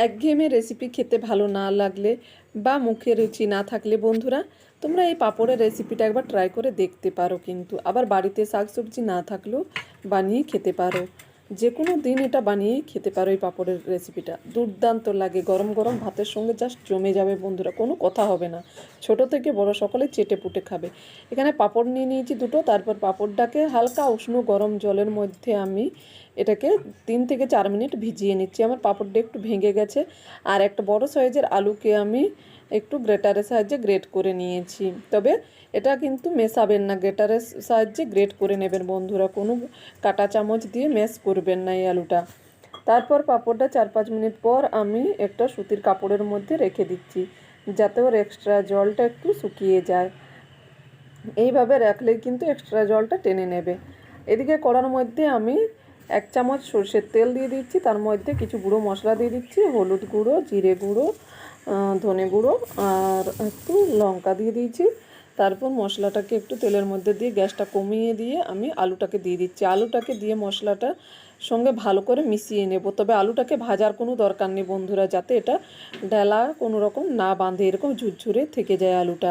একঘেয়েমি রেসিপি খেতে ভালো না লাগলে বা মুখে রুচি না থাকলে বন্ধুরা তোমরা এই পাঁপড়ের রেসিপিটা একবার ট্রাই করে দেখতে পারো। কিন্তু আবার বাড়িতে শাকসবজি না থাকলেও বানিয়ে খেতে পারো। যে কোনো দিন এটা বানিয়েই খেতে পারো। এই পাঁপড়ের রেসিপিটা দুর্দান্ত লাগে, গরম গরম ভাতের সঙ্গে জাস্ট জমে যাবে বন্ধুরা, কোনো কথা হবে না। ছোট থেকে বড় সকলে চেটে পুটে খাবে। এখানে পাঁপড় নিয়ে নিয়েছি দুটো। তারপর পাঁপড়টাকে হালকা উষ্ণ গরম জলের মধ্যে আমি এটাকে 3 থেকে 4 মিনিট ভিজিয়ে নিচ্ছি। আমার পাঁপড়টা একটু ভেঙে গেছে। আর একটা বড় সাইজের আলুকে আমি একটু গ্রেটারের সাহায্যে গ্রেট করে নিয়েছি। তবে এটা কিন্তু মেশাবেন না, গ্রেটারের সাহায্যে গ্রেট করে নেবেন বন্ধুরা, কোনো কাঁটা চামচ দিয়ে ম্যাশ করবেন না এই আলুটা। তারপর পাঁপড়টা 4-5 মিনিট পর আমি একটা সুতির কাপড়ের মধ্যে রেখে দিচ্ছি, যাতে ওর এক্সট্রা জলটা একটু শুকিয়ে যায়। এইভাবে রাখলে কিন্তু এক্সট্রা জলটা টেনে নেবে। এদিকে কড়ার মধ্যে আমি 1 চামচ সরষের তেল দিয়ে দিচ্ছি। তার মধ্যে কিছু গুঁড়ো মশলা দিয়ে দিচ্ছি, হলুদ গুঁড়ো, জিরে গুঁড়ো, ধনে গুঁড়ো আর একটু লঙ্কা দিয়ে দিয়েছি। তারপর মশলাটাকে একটু তেলের মধ্যে দিয়ে গ্যাসটা কমিয়ে দিয়ে আমি আলুটাকে দিয়ে দিচ্ছি। আলুটাকে দিয়ে মশলাটা সঙ্গে ভালো করে মিশিয়ে নেব। তবে আলুটাকে ভাজার কোনো দরকার নেই বন্ধুরা, যাতে এটা ডালা কোনো রকম না বাঁধে, এরকম ঝুরঝুরে থেকে যায় আলুটা।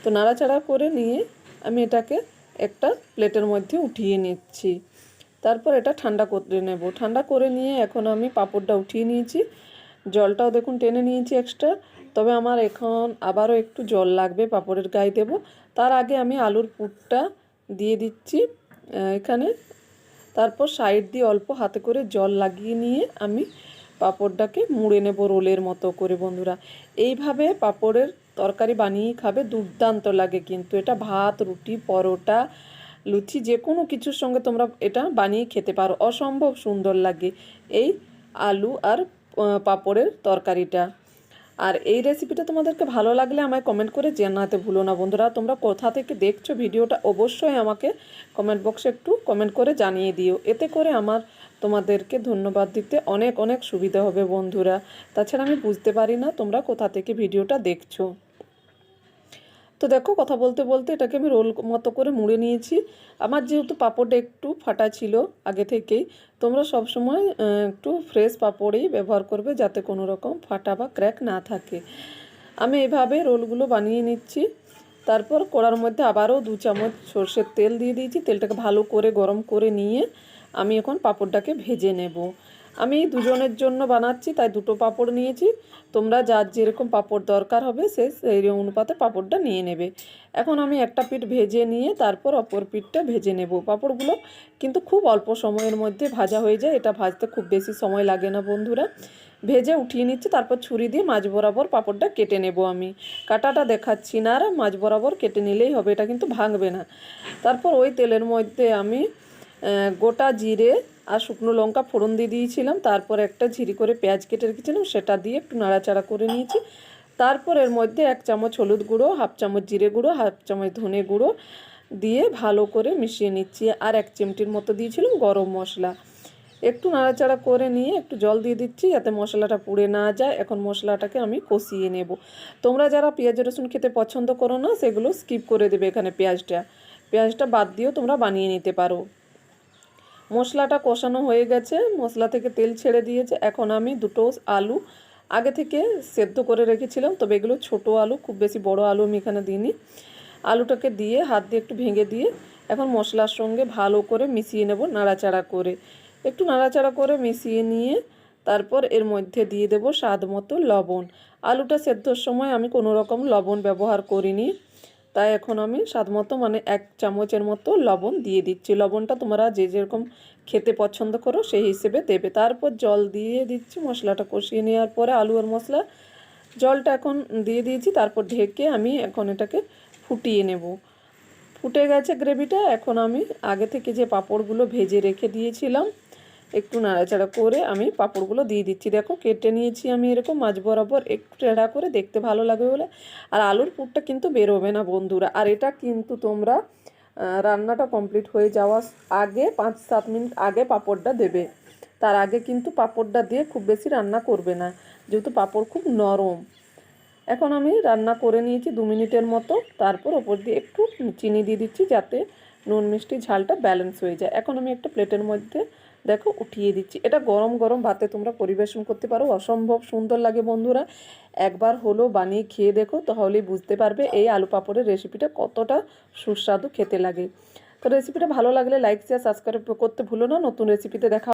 তো নাড়াচাড়া করে নিয়ে আমি এটাকে একটা প্লেটের মধ্যে উঠিয়ে নিচ্ছি। তারপর এটা ঠান্ডা করে নেব। ঠান্ডা করে নিয়ে এখন আমি পাঁপড়টা উঠিয়ে নিয়েছি। জলটাও দেখুন টেনে নিয়েছি এক্সট্রা। তবে আমার এখন আবারও একটু জল লাগবে, পাঁপড়ের গায়ে দেব। তার আগে আমি আলুর পুরটা দিয়ে দিচ্ছি এখানে। তারপর সাইড দিয়ে অল্প হাতে করে জল লাগিয়ে নিয়ে আমি পাঁপড়টাকে মুড়ে নেব রোলের মতো করে বন্ধুরা। এইভাবে পাঁপড়ের তরকারি বানিয়ে খাবে, দুর্দান্ত লাগে কিন্তু এটা। ভাত, রুটি, পরোটা, লুচি যে কোনো কিছুর সঙ্গে তোমরা এটা বানিয়ে খেতে পারো, অসম্ভব সুন্দর লাগে এই আলু আর পাঁপড়ের তরকারিটা। আর এই রেসিপিটা তোমাদেরকে ভালো লাগলে আমায় কমেন্ট করে জানাতে ভুলো না বন্ধুরা। তোমরা কোথা থেকে দেখছো ভিডিওটা অবশ্যই আমাকে কমেন্ট বক্সে একটু কমেন্ট করে জানিয়ে দিও। এতে করে আমার তোমাদেরকে ধন্যবাদ দিতে অনেক অনেক সুবিধা হবে বন্ধুরা। তাছাড়া আমি বুঝতে পারি না তোমরা কোথা থেকে ভিডিওটা দেখছো। তো দেখো, কথা বলতে বলতে এটাকে আমি রোল মতো করে মুড়ে নিয়েছি। আমার যেহেতু পাঁপড়টা একটু ফাটা ছিল আগে থেকেই, তোমরা সবসময় একটু ফ্রেশ পাঁপড়ই ব্যবহার করবে, যাতে কোনো রকম ফাটা বা ক্র্যাক না থাকে। আমি এভাবে রোলগুলো বানিয়ে নিচ্ছি। তারপর কড়ার মধ্যে আবারও 2 চামচ সরষের তেল দিয়ে দিয়েছি। তেলটাকে ভালো করে গরম করে নিয়ে আমি এখন পাঁপড়টাকে ভেজে নেব। আমি দুজনের জন্য বানাচ্ছি, তাই 2টো পাঁপড় নিয়েছি। তোমরা যার যেরকম পাঁপড় দরকার হবে সেই অনুপাতে পাঁপড়টা নিয়ে নেবে। এখন আমি একটা পিঠ ভেজে নিয়ে তারপর অপর পিঠটা ভেজে নেব। পাঁপড়গুলো কিন্তু খুব অল্প সময়ের মধ্যে ভাজা হয়ে যায়, এটা ভাজতে খুব বেশি সময় লাগে না বন্ধুরা। ভেজে উঠিয়ে নিচ্ছি। তারপর ছুরি দিয়ে মাঝ বরাবর পাঁপড়টা কেটে নেব। আমি কাটাটা দেখাচ্ছি না, আর মাঝ বরাবর কেটে নিলেই হবে, এটা কিন্তু ভাঙবে না। তারপর ওই তেলের মধ্যে আমি গোটা জিরে আর শুকনো লঙ্কা ফোড়ন দিয়ে দিয়েছিলাম। তারপর একটা ঝিরি করে পেঁয়াজ কেটে রেখেছিলাম, সেটা দিয়ে একটু নাড়াচাড়া করে নিয়েছি। তারপর এর মধ্যে 1 চামচ হলুদ গুঁড়ো, 1/2 চামচ জিরে গুঁড়ো, 1/2 চামচ ধনে গুঁড়ো দিয়ে ভালো করে মিশিয়ে নিচ্ছি। আর 1 চিমটির মতো দিয়েছিলাম গরম মশলা। একটু নাড়াচাড়া করে নিয়ে একটু জল দিয়ে দিচ্ছি, যাতে মশলাটা পুড়ে না যায়। এখন মশলাটাকে আমি কষিয়ে নেব। তোমরা যারা পেঁয়াজ রসুন খেতে পছন্দ করো না, সেগুলো স্কিপ করে দেবে। এখানে পেঁয়াজটা বাদ দিয়েও তোমরা বানিয়ে নিতে পারো। মশলাটা কষানো হয়ে গেছে, মশলা থেকে তেল ছেড়ে দিয়েছে। এখন আমি 2টো আলু আগে থেকে সেদ্ধ করে রেখেছিলাম, তবে এগুলো ছোটো আলু, খুব বেশি বড় আলু আমি এখানে দিইনি। আলুটাকে দিয়ে হাত দিয়ে একটু ভেঙে দিয়ে এখন মশলার সঙ্গে ভালো করে মিশিয়ে নেব, নাড়াচাড়া করে। একটু নাড়াচাড়া করে মিশিয়ে নিয়ে তারপর এর মধ্যে দিয়ে দেব স্বাদ মতো লবণ। আলুটা সেদ্ধর সময় আমি কোনো রকম লবণ ব্যবহার করিনি, তাই এখন আমি স্বাদ মতো 1 চামচের মতো লবণ দিয়ে দিচ্ছি। লবণটা তোমরা যে যেরকম খেতে পছন্দ করো সেই হিসেবে দেবে। তারপর জল দিয়ে দিচ্ছি। মশলাটা কষিয়ে নেওয়ার পরে আলু আর মশলা জলটা এখন দিয়ে দিয়েছি। তারপর ঢেকে আমি এখন এটাকে ফুটিয়ে নেব। ফুটে গেছে গ্রেভিটা। এখন আমি আগে থেকে যে পাঁপড়গুলো ভেজে রেখে দিয়েছিলাম, একটু নাড়াচাড়া করে আমি পাঁপড়গুলো দিয়ে দিচ্ছি। দেখো, কেটে নিয়েছি আমি এরকম মাঝ বরাবর, একটু টেढ़া করে, দেখতে ভালো লাগবে বলে। আর আলুর পুরটা কিন্তু বেরোবে না বন্ধুরা। আর এটা কিন্তু তোমরা রান্নাটা কমপ্লিট হয়ে যাওয়ার আগে 5-7 মিনিট আগে পাঁপড়টা দেবে। তার আগে কিন্তু পাঁপড়টা দিয়ে খুব বেশি রান্না করবে না, যেহেতু পাঁপড় খুব নরম। এখন আমি রান্না করে নিয়েছি 2 মিনিটের মতো। তারপর ওপর দিয়ে একটু চিনি দিয়ে দিচ্ছি, যাতে নুন মিষ্টি ঝালটা ব্যালেন্স হয়ে যায়। এখন আমি একটা প্লেটের মধ্যে দেখো উঠিয়ে দিচ্ছি। এটা গরম গরম ভাতে তোমরা পরিবেশন করতে পারো, অসম্ভব সুন্দর লাগে বন্ধুরা। একবার হলো বানিয়ে খেয়ে দেখো, তাহলেই বুঝতে পারবে এই আলু পাঁপড়ের রেসিপিটা কতটা সুস্বাদু খেতে লাগে। তো রেসিপিটা ভালো লাগলে লাইক শেয়ার সাবস্ক্রাইব করতে ভুলো না। নতুন রেসিপিতে দেখা